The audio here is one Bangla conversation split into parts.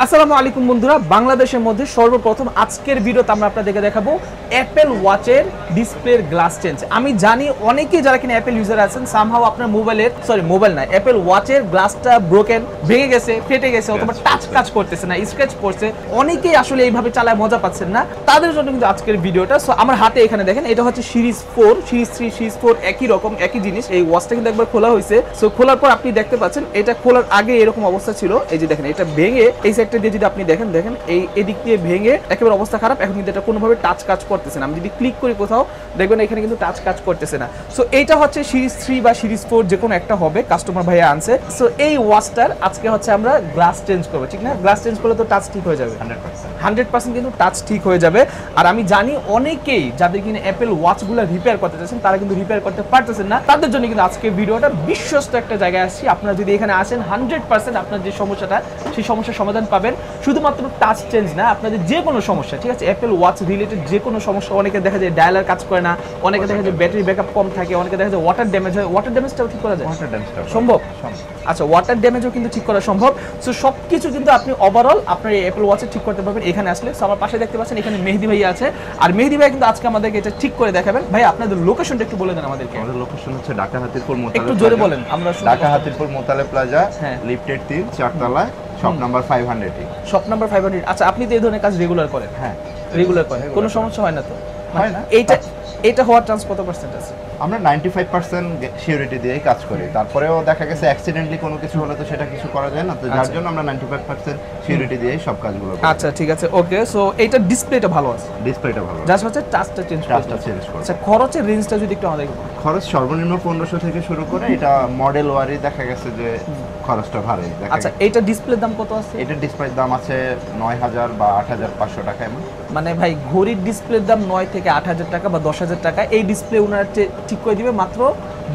আসসালামু আলাইকুম বন্ধুরা, বাংলাদেশের মধ্যে সর্বপ্রথম আজকের ভিডিওতে আমরা আপনাদেরকে দেখাবো অ্যাপেল ওয়াচের ডিসপ্লের গ্লাস চেঞ্জ। আমি জানি অনেকেই যারা কিনা অ্যাপেল ইউজার আছেন সামহাও আপনার মোবাইল না অ্যাপেল ওয়াচের গ্লাসটা ব্রোকেন, ভেঙে গেছে, ফেটে গেছে অথবা টাচ কাজ করতেছে না, স্ক্র্যাচ পড়ছে, অনেকেই আসলে এইভাবে চালায় মজা পাচ্ছেন না, তাদের জন্য কিন্তু আজকের ভিডিওটা। সো আমার হাতে এখানে দেখেন এটা হচ্ছে সিরিজ 4, সিরিজ 3, সিরিজ 4 একই রকম একই জিনিস। এই ওয়াচটা কিন্তু একবার খোলা হয়েছে। সো খোলার পর আপনি দেখতে পাচ্ছেন এটা খোলার আগে এরকম অবস্থা ছিল। এই যে দেখেন এটা ভেঙে এই সাইডটা দিয়ে যদি আপনি দেখেন এই এদিক দিয়ে ভেঙে একেবারে অবস্থা খারাপ। এখন কিন্তু এটা কোনোভাবে টাচ কাজ করতেছে না। আমি যদি ক্লিক করি কোথাও দেখবেন এখানে কিন্তু টাচ কাজ করতেছে না। সো এইটা হচ্ছে সিরিজ 3 বা সিরিজ 4 যে কোনো একটা হবে, কাস্টমার ভাইয়া আনছে। সো এই ওয়াচটার আজকে হচ্ছে আমরা গ্লাস চেঞ্জ করবো, ঠিক না? গ্লাস চেঞ্জ করলে তো টাচ ঠিক হয়ে যাবে 100% কিন্তু টাচ ঠিক হয়ে যাবে। আর আমি জানি অনেকেই যাদের কিনা অ্যাপেল ওয়াচগুলো রিপেয়ার করতে চাচ্ছেন তারা কিন্তু রিপেয়ার করতে পারতেছেন না, তাদের জন্য কিন্তু আজকে ভিডিওটা বিশ্বস্ত একটা জায়গায় আসছি। আপনারা যদি এখানে আসেন 100% আপনার যে সমস্যাটা সেই সমস্যার সমাধান পাবেন। শুধুমাত্র টাচ চেঞ্জ না, আপনাদের যে কোনো সমস্যা, ঠিক আছে, অ্যাপেল ওয়াচ রিলেটেড যে কোনো সমস্যা। অনেকে দেখা যায় ডায়ালার কাজ করে না, অনেকে দেখা যায় ব্যাটারি ব্যাকআপ কম থাকে, অনেকে দেখা যায় ওয়াটার ড্যামেজ হয়। ওয়াটার ড্যামেজটাও ঠিক করা যায়? সম্ভব। আচ্ছা, ওয়াটার ড্যামেজও কিন্তু ঠিক করা সম্ভব। সো সবকিছু কিন্তু আপনি ওভারঅল আপনার এই অ্যাপেল ওয়াচে ঠিক করতে পারবেন এখানে আসলে। সো আমার পাশে দেখতে পাচ্ছেন এখানে মেহেদি ভাই আছে, আর মেহেদি ভাই কিন্তু আজকে আমাদেরকে এটা ঠিক করে দেখাবেন। ভাই আপনাদের লোকেশনটা একটু বলে দেন আমাদেরকে। আমাদের লোকেশন হচ্ছে ঢাকা হাতিরপুর মোতালে, একটু জোরে বলেন। আমরা ঢাকা হাতিরপুর মোতালে প্লাজা, লিফটেড 3, 4 তলায়, শপ নাম্বার 500। Shop number 500। আচ্ছা, আপনি তো এই ধরনের কাজ রেগুলার করেন? হ্যাঁ, রেগুলার করেন, কোনো সমস্যা হয় না তো? হয় না। এটা হওয়ার চান্স কত পার্সেন্ট আছে? আমরা 95% সিউরিটি দিয়েই কাজ করি। তারপরেও দেখা গেছে অ্যাক্সিডেন্টলি কোনো কিছু হলে তো সেটা কিছু করা যায় না, তো যার জন্য আমরা 95% সিউরিটি দিয়েই সব কাজগুলো করি। আচ্ছা, ঠিক আছে, ওকে। সো এইটা ডিসপ্লেটা ভালো আছে? ডিসপ্লেটা ভালো, জাস্ট হচ্ছে টাচটা চেঞ্জ করতে। আচ্ছা, খরচের রেঞ্জটা যদি একটু আমাদের বলেন। খরচ সর্বনিম্ন 1500 থেকে শুরু করে, এটা মডেল ওয়ারি দেখা গেছে যে খরচটা ভারী। আচ্ছা, এইটা ডিসপ্লের দাম কত আছে? এটা ডিসপ্লের দাম আছে 9000 বা 8500 টাকা এমন। মানে ভাই ঘড়ির ডিসপ্লের দাম 9 থেকে 8000 টাকা বা 10000 টাকা। এই ডিসপ্লে ওনারা ঠিক করে দিবে মাত্র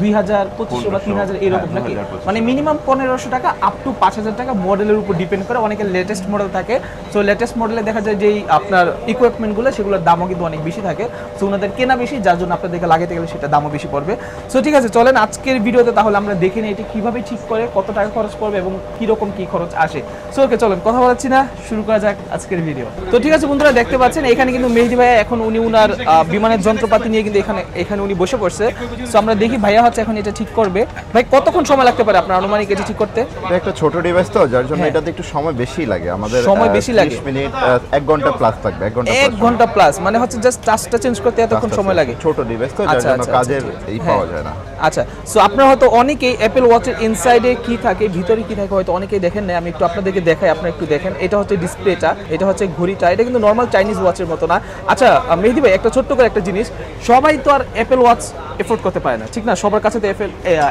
2000, 2500 বা 3000 এরকম নাকি? মানে মিনিমাম 1500 টাকা আপ টু 5000 টাকা, মডেলের উপর ডিপেন্ড করে। অনেকের লেটেস্ট মডেল থাকে, সো লেটেস্ট মডেলে দেখা যায় যেই আপনার ইকুইপমেন্টগুলো সেগুলোর দামও কিন্তু অনেক বেশি থাকে। সো ওনাদের কেনা বেশি, যার জন্য আপনাদেরকে লাগাতে গেলে সেটা দামও বেশি পড়বে। সো ঠিক আছে, চলেন আজকের ভিডিওতে তাহলে আমরা দেখে নিই এটি কীভাবে ঠিক করে, কত টাকা খরচ পড়বে এবং কীরকম কী খরচ আসে। সো ওকে, চলেন কথা বলাচ্ছি না, শুরু করা যাক আজকের ভিডিও। তো ঠিক আছে বন্ধুরা, দেখতে পাচ্ছেন এখানে কিন্তু মেহেদি ভাইয়া এখন উনি উনার বিমানের যন্ত্রপাতি নিয়ে কিন্তু এখানে উনি বসে পড়ছে। সো আমরা দেখি ভাইয়া হচ্ছে এখন এটা ঠিক করবে। ভাই কতক্ষণ সময় লাগতে পারে আপনার আনুমানিক এটা ঠিক করতে? এটা একটা ছোট ডিভাইস তো, যার জন্য এটাতে একটু সময় বেশি লাগে। আমাদের সময় বেশি লাগে, 30 মিনিট 1 ঘন্টা প্লাস লাগবে। 1 ঘন্টা প্লাস মানে হচ্ছে জাস্ট টাচটা চেঞ্জ করতে এতক্ষণ সময় লাগে। ছোট ডিভাইস তো, যার জন্য কাজের এই পাওয়া যায় না। আচ্ছা, সো আপনারা হয়তো অনেকেই অ্যাপেল ওয়াচের ইনসাইডে কি থাকে, ভিতরে কি থাকে হয়তো অনেকেই দেখেন না। আমি একটু আপনাদেরকে দেখাই, আপনারা একটু দেখেন। এটা হচ্ছে ডিসপ্লেটা, এটা হচ্ছে ঘড়িটা। এটা কিন্তু নর্মাল চাইনিজ ওয়াচের মতো না। আচ্ছা মেহেদি ভাই, একটা ছোট্ট করে একটা জিনিস, সবাই তো আর অ্যাপেল ওয়াচ এফোর্ড করতে পারে না, ঠিক না? সবার কাছে তো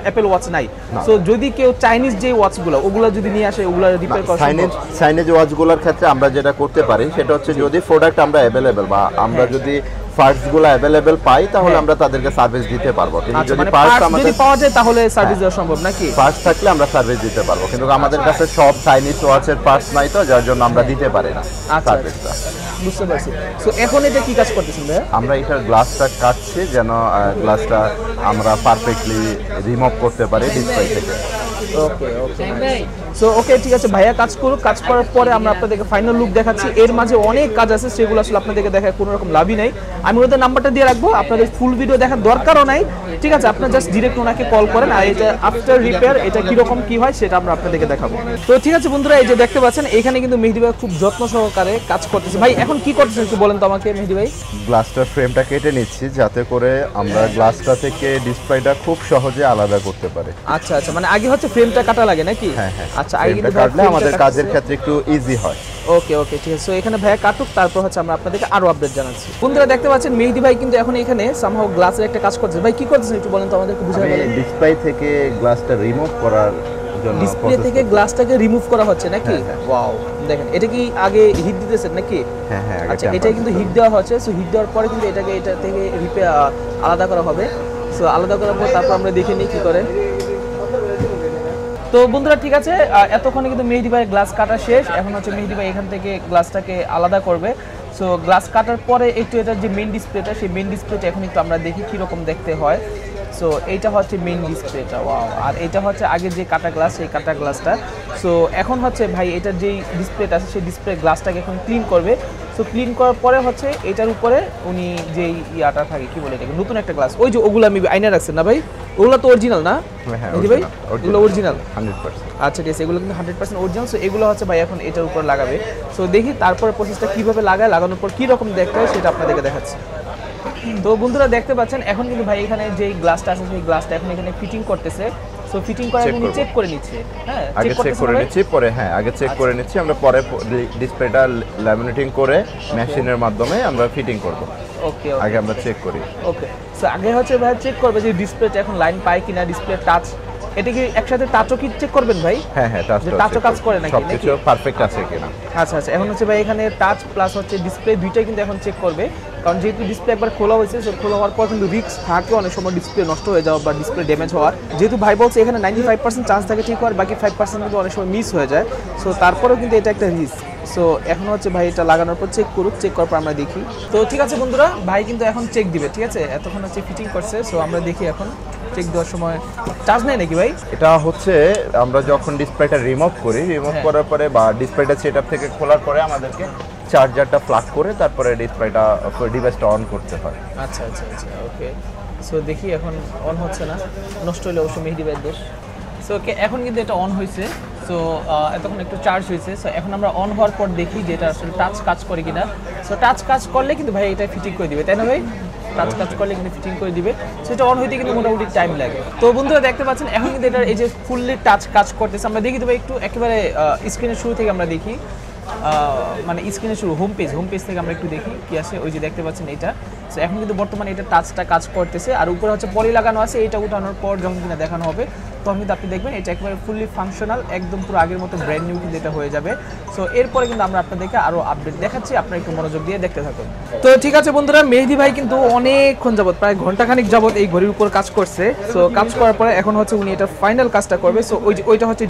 অ্যাপেল ওয়াচ নাই। সো যদি কেউ চাইনিজ যে ওয়াচগুলো ওগুলো যদি নিয়ে আসে, ওগুলো রিপেয়ার করা সম্ভব? চাইনিজ ওয়াচগুলোর ক্ষেত্রে আমরা যেটা করতে পারি সেটা হচ্ছে যদি প্রোডাক্ট আমরা অ্যাভেলেবল বা আমরা যদি পার্টসগুলো অ্যাভেলেবল পাই তাহলে আমরা তাদেরকে সার্ভিস দিতে পারবো। কিন্তু যদি পার্টস আমাদের পাওয়া যায় তাহলে সার্ভিস দেওয়া সম্ভব নাকি? পার্টস থাকলে আমরা সার্ভিস দিতে পারবো, কিন্তু আমাদের কাছে সব চাইনিজ ওয়াচের পার্টস নাই, তো যার জন্য আমরা দিতে পারি না সার্ভিসটা। বুঝতে পারছি। সো এখন এটা কি কাজ করতেছেন ভাই? আমরা এটার গ্লাসটা কাটছি যেন গ্লাসটা আমরা পারফেক্টলি রিমুভ করতে পারি ডিসপ্লে থেকে। ওকে ওকে, সো ওকে, ঠিক আছে ভাইয়া কাজ করুক। কাজ করার পরে আমরা আপনাদেরকে ফাইনাল লুক দেখাচ্ছি। এর মাঝে অনেক কাজ আছে, সেগুলো আসলে আপনাদেরকে দেখায় কোনো রকম লাভই নাই। আমি ওদের নাম্বারটা দিয়ে রাখবো, আপনাদের ফুল ভিডিও দেখার দরকারও নাই, ঠিক আছে? আপনারা জাস্ট ডিরেক্ট ওনাকে কল করেন, আর এটা আফটার রিপেয়ার এটা কীরকম কী হয় সেটা আমরা আপনাদেরকে দেখাবো। তো ঠিক আছে বন্ধুরা, এই যে দেখতে পাচ্ছেন এখানে কিন্তু মেহেদি ভাই খুব যত্ন সহকারে কাজ করতেছে। ভাই এখন কি করতেছেন একটু বলেন তো আমাকে মেহেদি ভাই। গ্লাসটার ফ্রেমটা কেটে নিচ্ছি যাতে করে আমরা গ্লাসটা থেকে ডিসপ্লেটা খুব সহজে আলাদা করতে পারি। আচ্ছা আচ্ছা, মানে আগে হচ্ছে ফ্রেমটা কাটা লাগে নাকি? হ্যাঁ হ্যাঁ, আচ্ছা, আগে কিন্তু কাটলে আমাদের কাজের ক্ষেত্রে একটু ইজি হয়। ওকে ওকে, ঠিক আছে। সো এখানে ভাইয়া কাটুক, তারপর হচ্ছে আমরা আপনাদেরকে আরো আপডেট জানাচ্ছি। বন্ধুরা দেখতে পাচ্ছেন মেহেদি ভাই কিন্তু এখন এখানে সামহাও গ্লাসের একটা কাজ করছে। ভাই কি করতেছেন একটু বলেন তো আমাদেরকে, বুঝাই বলেন। ডিসপ্লে থেকে গ্লাসটা রিমুভ করার জন্য ডিসপ্লে থেকে গ্লাসটাকে রিমুভ করা হচ্ছে নাকি? ওয়াও, দেখেন এটা কি আগে হিট দিতেছেন নাকি? হ্যাঁ হ্যাঁ, আচ্ছা, এটা কিন্তু হিট দেওয়া হচ্ছে। সো হিট দেওয়ার পরে কিন্তু এটাকে এটা থেকে আলাদা করা হবে। সো আলাদা করার পর তারপর আমরা দেখে নিই কি করে। তো বন্ধুরা ঠিক আছে, এতক্ষণে কিন্তু মেহেদি ভাই গ্লাস কাটা শেষ। এখন হচ্ছে মেহেদি ভাই এখান থেকে গ্লাসটাকে আলাদা করবে। সো গ্লাস কাটার পরে একটু এটার যে মেইন ডিসপ্লেটা, সেই মেইন ডিসপ্লেটা এখন একটু আমরা দেখি কীরকম দেখতে হয়। সো এইটা হচ্ছে মেইন ডিসপ্লেটা, ওয়াও। আর এটা হচ্ছে আগে যে কাটা গ্লাস, সেই কাটা গ্লাসটা। সো এখন হচ্ছে ভাই এটার যেই ডিসপ্লেটা আছে সেই ডিসপ্লে গ্লাসটাকে এখন ক্লিন করবে। সো ক্লিন করার পরে হচ্ছে এটার উপরে উনি যেই ইয়াটা থাকে কি বলে এটাকে, নতুন একটা গ্লাস, ওই যে ওগুলো আমি আইনা রাখছেন না ভাই, ওগুলো তো অরিজিনাল না ভাই? এগুলো অরিজিনাল 100%। আচ্ছা ঠিক আছে, এগুলো কিন্তু 100% অরিজিনাল। সো এগুলো হচ্ছে ভাই এখন এটার উপর লাগাবে। সো দেখি তারপরে প্রসেসটা কীভাবে লাগায়, লাগানোর পর কী রকম দেখতে হয় সেটা আপনাদেরকে দেখাচ্ছি। তো বন্ধুরা দেখতে পাচ্ছেন এখন কিন্তু ভাই এখানে যেই গ্লাসটা আছে সেই গ্লাসটা এখন এখানে ফিটিং করতেছে। সো ফিটিং করার আগে উনি চেক করে নিচ্ছে, হ্যাঁ আগে চেক করে নিচ্ছি, পরে হ্যাঁ আগে চেক করে নিচ্ছি আমরা, পরে ডিসপ্লেটা ল্যামিনেটিং করে মেশিনের মাধ্যমে আমরা ফিটিং করব। ওকে আগে আমরা চেক করি। ওকে, সো আগে হচ্ছে ভাই চেক করবে যে ডিসপ্লেটা এখন লাইন পায় কিনা, ডিসপ্লে টাচ, এটা কি একসাথে টাচও কি চেক করবেন ভাই? হ্যাঁ হ্যাঁ, টাচও কাজ করে নাকি? সবকিছু পারফেক্ট আছে কিনা। আচ্ছা আচ্ছা, এখন হচ্ছে ভাই এখানে টাচ প্লাস হচ্ছে ডিসপ্লে দুইটাই কিন্তু এখন চেক করবে, কারণ যেহেতু ডিসপ্লে একবার খোলা হয়েছে, সো খোলা হওয়ার পর কিন্তু রিস্ক থাকে অনেক সময় ডিসপ্লে নষ্ট হয়ে যাওয়া বা ডিসপ্লে ড্যামেজ হওয়ার। যেহেতু ভাই বলছে এখানে 95% চান্স থাকে ঠিক হওয়ার, বাকি 5% কিন্তু অনেক সময় মিস হয়ে যায়। সো তারপরেও কিন্তু এটা একটা রিস্ক। সো এখন হচ্ছে ভাই এটা লাগানোর পর চেক করুক, চেক করার পর আমরা দেখি। তো ঠিক আছে বন্ধুরা, ভাই কিন্তু এখন চেক দিবে, ঠিক আছে? এতক্ষণ হচ্ছে ফিটিং করছে, সো আমরা দেখি এখন চেক দেওয়ার সময় চার্জ নেয় নাকি ভাই? এটা হচ্ছে আমরা যখন ডিসপ্লেটা রিমুভ করি, রিমুভ করার পরে বা ডিসপ্লেটা সেটআপ থেকে খোলার পরে আমাদেরকে চার্জারটা প্লাগ করে তারপরে ডিসপ্লেটা ডিভাইসটা অন করতে হয়। আচ্ছা আচ্ছা আচ্ছা, ওকে। সো দেখি এখন অন হচ্ছে না, নষ্ট হলে অবশ্যই মেহেদি ভাইয়ের দোষ। সো ওকে, এখন কিন্তু এটা অন হয়েছে। সো এতক্ষণ একটু চার্জ হয়েছে। সো এখন আমরা অন হওয়ার পর দেখি যে এটা আসলে টাচ কাজ করে কিনা। সো টাচ কাজ করলে কিন্তু ভাই এটা ফিটিং করে দিবে, তাই না ভাই? টাচ কাজ করলে কিন্তু ফিটিং করে দিবে। সেটা অন হইতে কিন্তু মোটামুটি টাইম লাগে। তো বন্ধুরা দেখতে পাচ্ছেন এখন কিন্তু এটা এই যে ফুললি টাচ কাজ করতেছে। আমরা দেখি তো ভাই একটু একেবারে স্ক্রিনের শুরু থেকে আমরা দেখি, মানে স্ক্রিনের শুরু হোম পেজ থেকে আমরা একটু দেখি কি আছে। ওই যে দেখতে পাচ্ছেন এটা। সো এখন কিন্তু বর্তমানে এটা টাচটা কাজ করতেছে, আর উপরে হচ্ছে পলি লাগানো আছে। এটা উঠানোর পর যখন কিনা দেখানো হবে তখন কিন্তু আপনি দেখবেন এটা একেবারে ফুললি ফাংশনাল, একদম পুরো আগের মতো ব্র্যান্ড নিউ কিন্তু এটা হয়ে যাবে। সো এরপরে কিন্তু আমরা আপনাদেরকে আরও আপডেট দেখাচ্ছি, আপনারা একটু মনোযোগ দিয়ে দেখতে থাকুন। তো ঠিক আছে বন্ধুরা, মেহেদি ভাই কিন্তু অনেকক্ষণ যাবত, প্রায় ঘন্টাখানিক যাবত এই ঘড়ির উপর কাজ করছে। সো কাজ করার পরে এখন হচ্ছে উনি এটা ফাইনাল কাজটা করবে। সো ওইটা হচ্ছে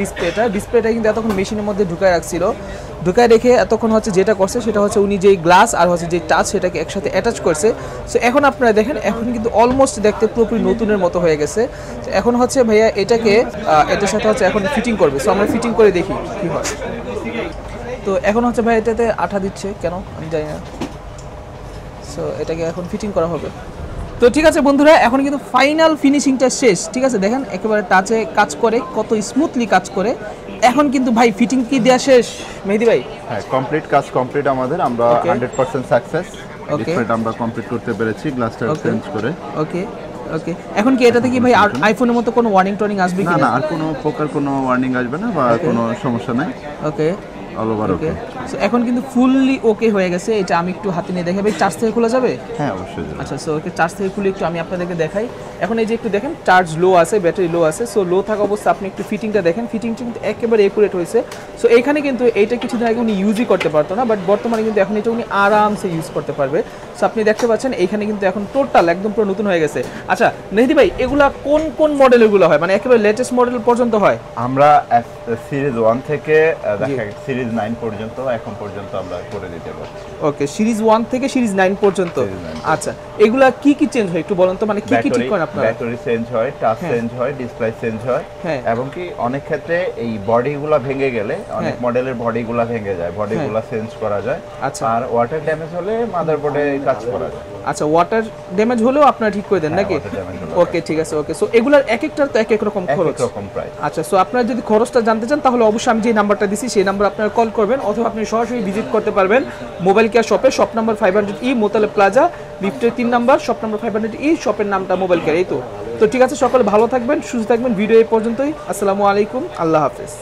ডিসপ্লেটা কিন্তু এতক্ষণ মেশিনের মধ্যে ঢুকায় রাখছিল, ঢুকায় রেখে এতক্ষণ হচ্ছে যেটা করছে সেটা হচ্ছে উনি যেই গ্লাস আর হচ্ছে যে টাচ সেটাকে একসাথে অ্যাটাচ করছে। সো এখন আপনারা দেখেন এখন কিন্তু অলমোস্ট দেখতে পুরোপুরি নতুনের মতো হয়ে গেছে। তো এখন হচ্ছে ভাইয়া এটাকে এটার সাথে হচ্ছে এখন ফিটিং করবে। সো আমরা ফিটিং করে দেখি কি হয়। তো এখন হচ্ছে ভাই এটাতে আঠা দিচ্ছে কেন আমি জানি না। সো এটাকে এখন ফিটিং করা হবে। তো ঠিক আছে বন্ধুরা, এখন কিন্তু ফাইনাল ফিনিশিংটা শেষ। ঠিক আছে, দেখেন একেবারে টাচে কাজ করে, কত স্মুথলি কাজ করে। এখন কিন্তু ভাই ফিটিং কি দেয়া শেষ মেহেদি ভাই? হ্যাঁ, কমপ্লিট কাজ কমপ্লিট আমাদের, আমরা 100% সাকসেস। ডিসপ্লেটা আমরা কমপ্লিট করতে পেরেছি গ্লাসটা চেঞ্জ করে। ওকে ওকে, এখন কি এটাতে কি ভাই আইফোনের মতো কোনো ওয়ার্নিং আসবে কি? না, আর কোনো প্রকার কোনো ওয়ার্নিং আসবে না বা কোনো সমস্যা নাই। ওকে অল ওভার ওকে। সো এখন কিন্তু ফুললি ওকে হয়ে গেছে। এটা আমি একটু হাতে নিয়ে দেখাই। ভাই চার্জ থেকে খোলা যাবে? হ্যাঁ অবশ্যই। আচ্ছা, সো ওকে চার্জ থেকে খুলে একটু আমি আপনাদেরকে দেখাই। এখন এই যে একটু দেখেন চার্জ লো আছে, ব্যাটারি লো আছে। সো লো থাকা অবস্থা আপনি একটু ফিটিংটা দেখেন, ফিটিংটা কিন্তু একেবারে একুরেট হয়েছে। সো এইখানে কিন্তু এইটা কিছুদিন আগে উনি ইউজই করতে পারতো না, বাট বর্তমানে কিন্তু এখন এটা উনি আরামসে ইউজ করতে পারবে। সো আপনি দেখতে পাচ্ছেন এইখানে কিন্তু এখন টোটাল একদম পুরো নতুন হয়ে গেছে। আচ্ছা মেহেদি ভাই, এগুলা কোন কোন মডেলগুলো হয়, মানে একেবারে লেটেস্ট মডেল পর্যন্ত হয়? আমরা সিরিজ 1 থেকে সিরিজ 9 পর্যন্ত এখন পর্যন্ত আমরা করে দিতে পারি। ওকে, সিরিজ 1 থেকে সিরিজ 9 পর্যন্ত। আচ্ছা, এগুলা কি কি চেঞ্জ হয় একটু বলুন তো, মানে কি কি ঠিক করেন আপনারা? ব্যাটারি চেঞ্জ হয়, টাচ চেঞ্জ হয়, ডিসপ্লে চেঞ্জ হয়, এবং কি অনেক ক্ষেত্রে এই বডিগুলো ভেঙে গেলে অনেক মডেলের বডিগুলো ভেঙে যায়, বডিগুলো চেঞ্জ করা যায়। আচ্ছা, আর ওয়াটার ড্যামেজ হলে মাদারবোর্ডে কাজ করা যায়। আচ্ছা, ওয়াটার ড্যামেজ হলেও আপনারা ঠিক করে দেন নাকি? ওকে ঠিক আছে। ওকে, সো এগুলার এক একটার তো এক এক রকম খরচ, এক রকম প্রাইস। আচ্ছা, সো আপনারা যদি খরচটা জানতে চান তাহলে অবশ্যই আমি যে নাম্বারটা দিছি সেই নাম্বার আপনারা কল করবেন, অথবা আপনি সরাসরি ভিজিট করতে পারবেন মোবাইল কেয়ার শপে, shop number 500E Motaleb plaza, লিফটের 3 নাম্বার, শপ নাম্বার 500E, শপের নামটা মোবাইল কেয়ার। এই তো ঠিক আছে, সকলে ভালো থাকবেন, সুস্থ থাকবেন। ভিডিও এই পর্যন্তই। আসসালামু আলাইকুম, আল্লাহ হাফেজ।